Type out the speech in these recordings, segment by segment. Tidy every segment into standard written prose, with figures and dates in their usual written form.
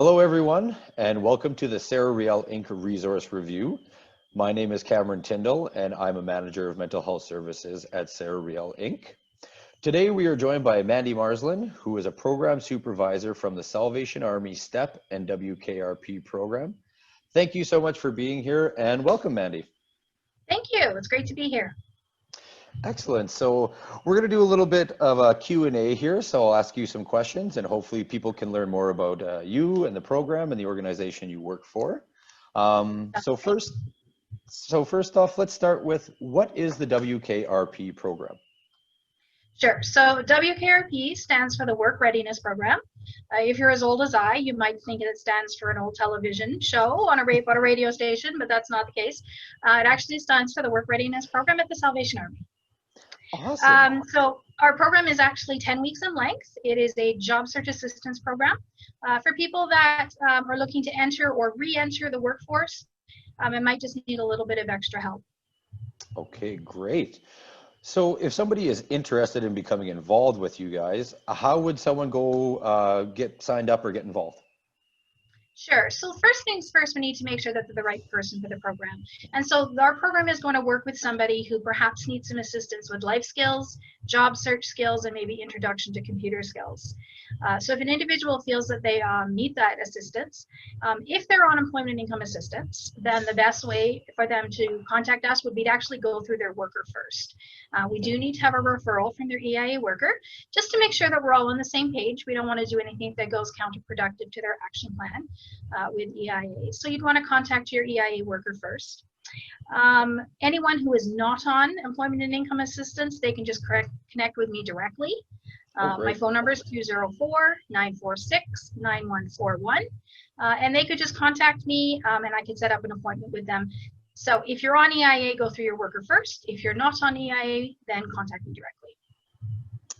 Hello, everyone, and welcome to the Sarah Riel Inc. Resource Review. My name is Cameron Tyndall, and I'm a manager of mental health services at Sarah Riel Inc. Today, we are joined by Mandy Marslin, who is a program supervisor from the Salvation Army STEP and WKRP program. Thank you so much for being here, and welcome, Mandy. Thank you. It's great to be here. Excellent. So we're going to do a little bit of a Q&A here. So I'll ask you some questions and hopefully people can learn more about you and the program and the organization you work for. So first off, let's start with, what is the WKRP program? Sure. So WKRP stands for the Work Readiness Program. If you're as old as I, you might think it stands for an old television show on a radio station, but that's not the case. It actually stands for the Work Readiness Program at the Salvation Army. Awesome. So our program is actually 10 weeks in length. It is a job search assistance program for people that are looking to enter or re-enter the workforce and might just need a little bit of extra help. Okay, great. So if somebody is interested in becoming involved with you guys, how would someone go get signed up or get involved? Sure. So first things first, we need to make sure that they're the right person for the program. And so our program is going to work with somebody who perhaps needs some assistance with life skills, job search skills, and maybe introduction to computer skills. So if an individual feels that they need that assistance, if they're on employment and income assistance, then the best way for them to contact us would be to actually go through their worker first. We do need to have a referral from their EIA worker just to make sure that we're all on the same page. We don't want to do anything that goes counterproductive to their action plan with EIA. So you'd want to contact your EIA worker first. Anyone who is not on employment and income assistance, they can just connect with me directly. My phone number is 204-946-9141. And they could just contact me and I could set up an appointment with them. So if you're on EIA, go through your worker first. If you're not on EIA, then contact me directly.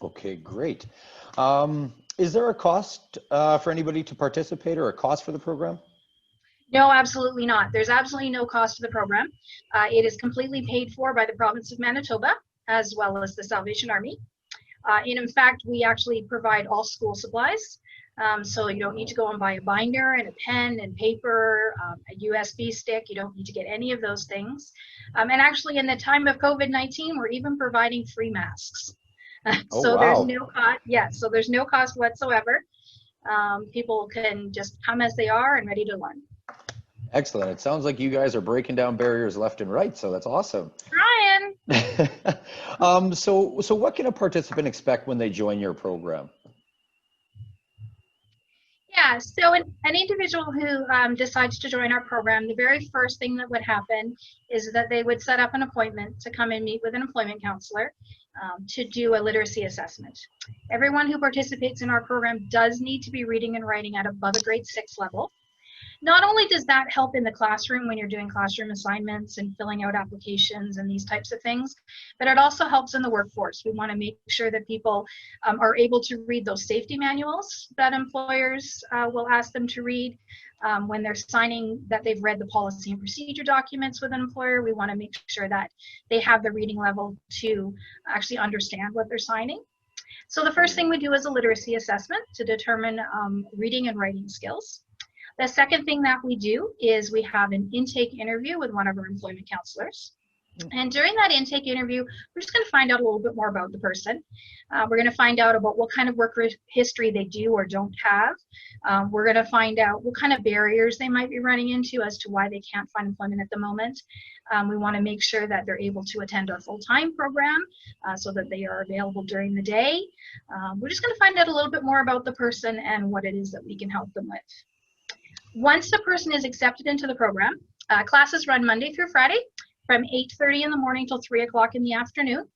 Okay, great. Is there a cost for anybody to participate or a cost for the program? No, absolutely not. There's absolutely no cost to the program. It is completely paid for by the Province of Manitoba as well as the Salvation Army. And in fact, we actually provide all school supplies. So you don't need to go and buy a binder and a pen and paper, a USB stick. You don't need to get any of those things. And actually, in the time of COVID-19, we're even providing free masks. So wow. There's no cost. Yeah, so there's no cost whatsoever. People can just come as they are and ready to learn. Excellent. It sounds like you guys are breaking down barriers left and right, so that's awesome. Trying. So what can a participant expect when they join your program? Yeah, so an individual who decides to join our program, the very first thing that would happen is that they would set up an appointment to come and meet with an employment counselor to do a literacy assessment. Everyone who participates in our program does need to be reading and writing at above a grade 6 level. Not only does that help in the classroom when you're doing classroom assignments and filling out applications and these types of things, but it also helps in the workforce. We want to make sure that people are able to read those safety manuals that employers will ask them to read. When they're signing that they've read the policy and procedure documents with an employer, we want to make sure that they have the reading level to actually understand what they're signing. So the first thing we do is a literacy assessment to determine reading and writing skills. The second thing that we do is we have an intake interview with one of our employment counselors. And during that intake interview, we're just going to find out a little bit more about the person. We're going to find out about what kind of work history they do or don't have. We're going to find out what kind of barriers they might be running into as to why they can't find employment at the moment. We want to make sure that they're able to attend our full-time program so that they are available during the day. We're just going to find out a little bit more about the person and what it is that we can help them with. Once the person is accepted into the program, classes run Monday through Friday from 8:30 in the morning till 3 o'clock in the afternoon.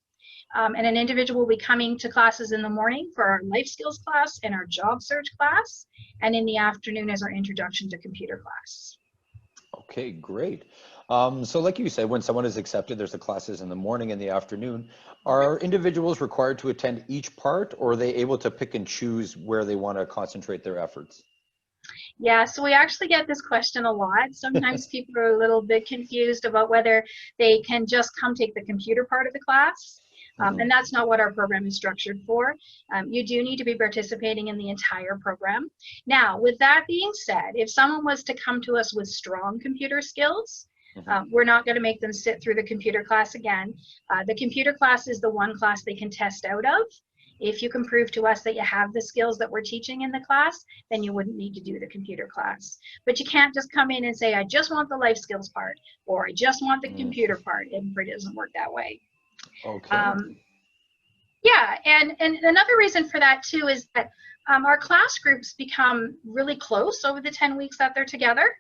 And an individual will be coming to classes in the morning for our life skills class and our job search class. And in the afternoon is our introduction to computer class. Okay, great. So like you said, when someone is accepted, there's the classes in the morning and the afternoon. Are individuals required to attend each part, or are they able to pick and choose where they want to concentrate their efforts? Yeah, so we actually get this question a lot. Sometimes people are a little bit confused about whether they can just come take the computer part of the class And that's not what our program is structured for. You do need to be participating in the entire program. Now, with that being said, if someone was to come to us with strong computer skills, we're not going to make them sit through the computer class again. The computer class is the one class they can test out of. If you can prove to us that you have the skills that we're teaching in the class, then you wouldn't need to do the computer class. But you can't just come in and say, I just want the life skills part, or I just want the computer part. It doesn't work that way. Okay. Yeah, and another reason for that too is that our class groups become really close over the 10 weeks that they're together.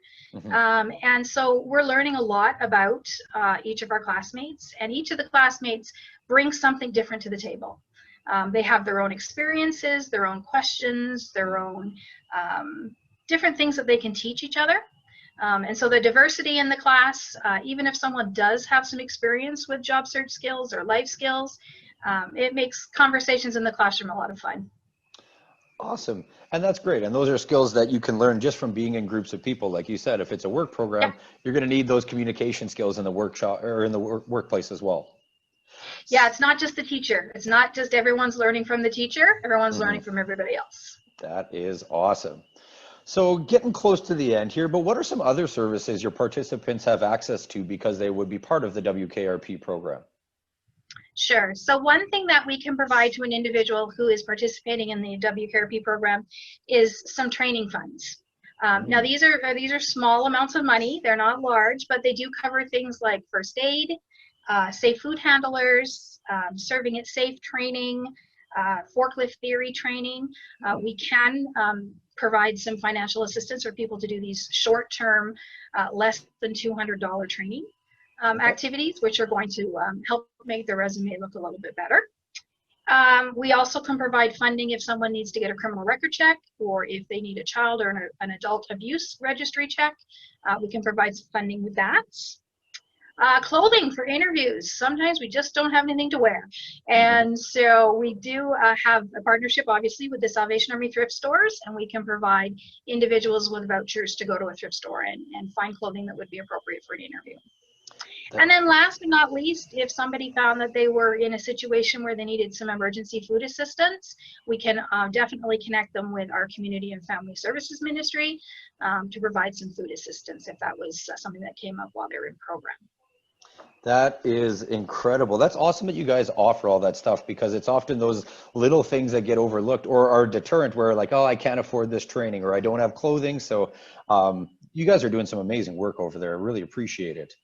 And so we're learning a lot about each of our classmates, and each of the classmates brings something different to the table. They have their own experiences, their own questions, their own different things that they can teach each other. And so the diversity in the class, even if someone does have some experience with job search skills or life skills, it makes conversations in the classroom a lot of fun. Awesome. And that's great. And those are skills that you can learn just from being in groups of people. Like you said, if it's a work program, you're going to need those communication skills in the workshop or in the workplace as well. Yeah, it's not just the teacher. It's not just everyone's learning from the teacher. Everyone's learning from everybody else. That is awesome. So getting close to the end here, but what are some other services your participants have access to because they would be part of the WKRP program? Sure. So one thing that we can provide to an individual who is participating in the WKRP program is some training funds. Now these are small amounts of money. They're not large, but they do cover things like first aid, safe food handlers, serving it safe training, forklift theory training. We can provide some financial assistance for people to do these short-term, less than $200 training activities, which are going to help make their resume look a little bit better. We also can provide funding if someone needs to get a criminal record check, or if they need a child or an adult abuse registry check. We can provide some funding with that. Clothing for interviews. Sometimes we just don't have anything to wear. And so we do have a partnership, obviously, with the Salvation Army thrift stores, and we can provide individuals with vouchers to go to a thrift store and find clothing that would be appropriate for an interview. And then last but not least, if somebody found that they were in a situation where they needed some emergency food assistance, we can definitely connect them with our Community and Family Services Ministry to provide some food assistance if that was something that came up while they were in program. That is incredible. That's awesome that you guys offer all that stuff, because it's often those little things that get overlooked or are deterrent, where like, oh, I can't afford this training, or I don't have clothing. So you guys are doing some amazing work over there. I really appreciate it.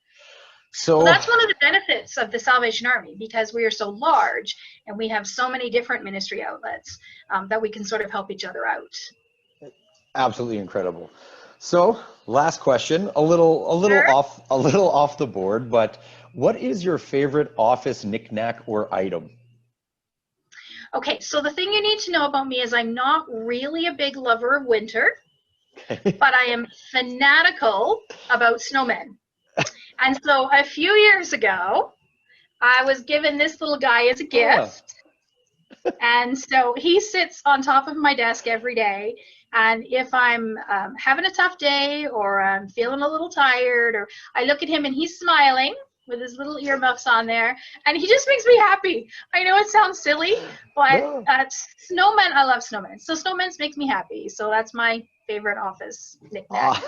So well, that's one of the benefits of the Salvation Army, because we are so large and we have so many different ministry outlets that we can sort of help each other out. Absolutely incredible. So last question, a little off the board, but what is your favorite office knickknack or item? Okay, so the thing you need to know about me is I'm not really a big lover of winter, but I am fanatical about snowmen. And so a few years ago, I was given this little guy as a gift. And so he sits on top of my desk every day. And if I'm having a tough day, or I'm feeling a little tired, or I look at him and he's smiling with his little earmuffs on there, and he just makes me happy. I know it sounds silly, but snowmen, I love snowmen. So snowmen makes me happy. So that's my favorite office knickknack.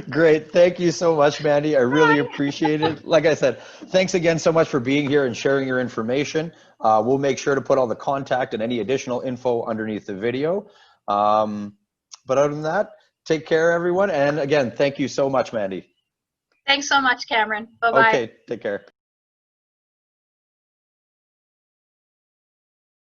Great. Thank you so much, Mandy. I really appreciate it. Like I said, thanks again so much for being here and sharing your information. We'll make sure to put all the contact and any additional info underneath the video. But other than that, take care, everyone. And again, thank you so much, Mandy. Thanks so much, Cameron. Bye-bye. Okay, take care.